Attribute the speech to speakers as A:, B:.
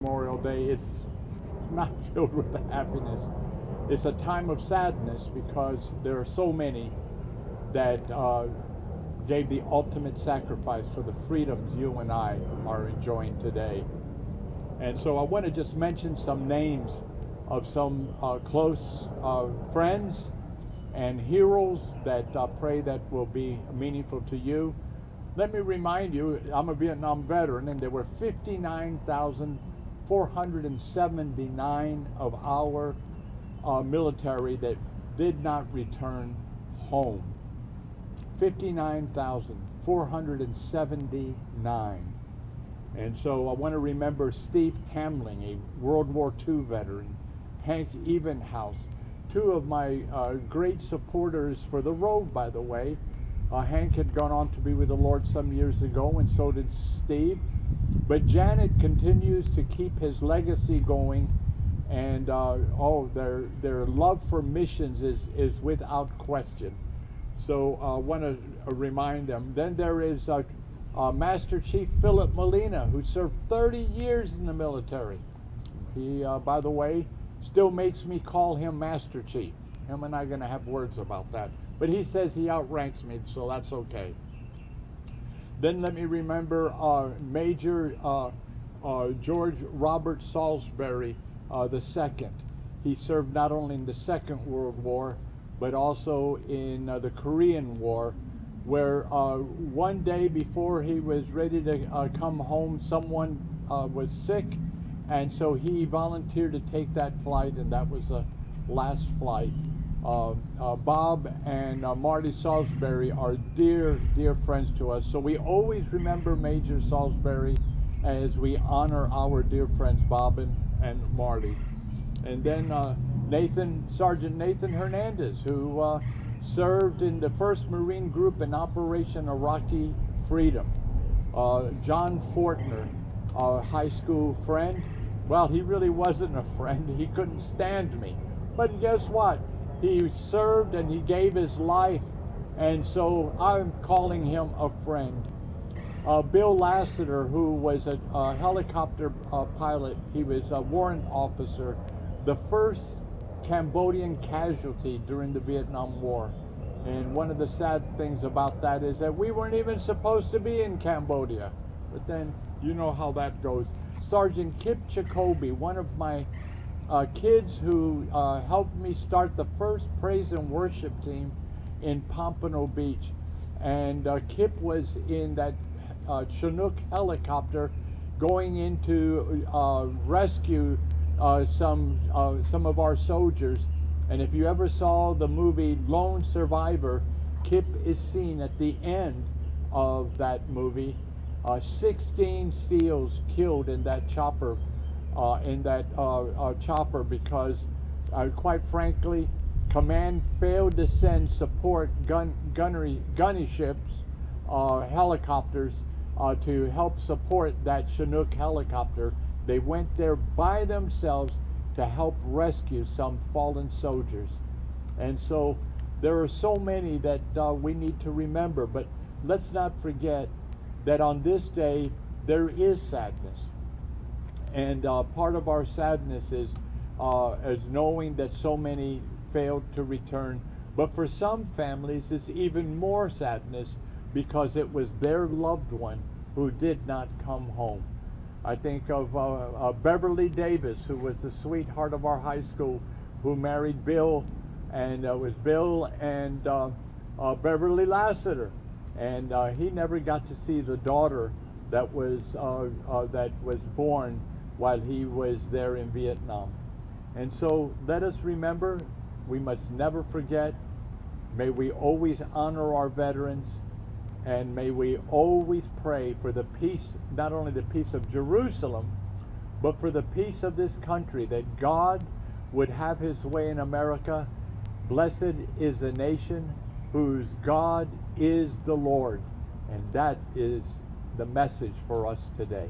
A: Memorial Day, it's not filled with happiness. It's a time of sadness because there are so many that gave the ultimate sacrifice for the freedoms you and I are enjoying today. And so I want to just mention some names of some close friends and heroes that I pray that will be meaningful to you. Let me remind you, I'm a Vietnam veteran, and there were 59,479 of our military that did not return home. 59,479. And so I want to remember Steve Tamling, a World War II veteran, Hank Evenhouse, two of my great supporters for the road, by the way. Hank had gone on to be with the Lord some years ago, and so did Steve. But Janet continues to keep his legacy going, and their love for missions is without question. So I want to remind them. Then there is Master Chief Philip Molina, who served 30 years in the military. He, by the way, still makes me call him Master Chief. Him and I are going to have words about that. But he says he outranks me, so that's okay. Then let me remember Major George Robert Salisbury II. He served not only in the Second World War, but also in the Korean War, where one day before he was ready to come home, someone was sick, and so he volunteered to take that flight, and that was the last flight. Bob and Marty Salisbury are dear, dear friends to us, so we always remember Major Salisbury as we honor our dear friends Bob and Marty. And then Sergeant Nathan Hernandez, who served in the 1st Marine Group in Operation Iraqi Freedom. John Fortner, a high school friend. Well, he really wasn't a friend. He couldn't stand me. But guess what? He served and he gave his life, and so I'm calling him a friend. Bill Lassiter, who was a helicopter pilot, he was a warrant officer, the first Cambodian casualty during the Vietnam War. And one of the sad things about that is that we weren't even supposed to be in Cambodia. But then you know how that goes. Sergeant Kip Jacoby, one of my kids who helped me start the first praise and worship team in Pompano Beach. And Kip was in that Chinook helicopter going into rescue some of our soldiers. And if you ever saw the movie Lone Survivor, Kip is seen at the end of that movie. 16 SEALs killed in that chopper, because, quite frankly, command failed to send support gunny ships, helicopters, to help support that Chinook helicopter. They went there by themselves to help rescue some fallen soldiers. And so there are so many that we need to remember, but let's not forget that on this day there is sadness. And part of our sadness is knowing that so many failed to return. But for some families, it's even more sadness because it was their loved one who did not come home. I think of Beverly Davis, who was the sweetheart of our high school, who married Bill, and it was Bill and Beverly Lassiter. And he never got to see the daughter that was born while he was there in Vietnam. And so let us remember, we must never forget. May we always honor our veterans, and may we always pray for the peace, not only the peace of Jerusalem, but for the peace of this country, that God would have his way in America. Blessed is the nation whose God is the Lord. And that is the message for us today.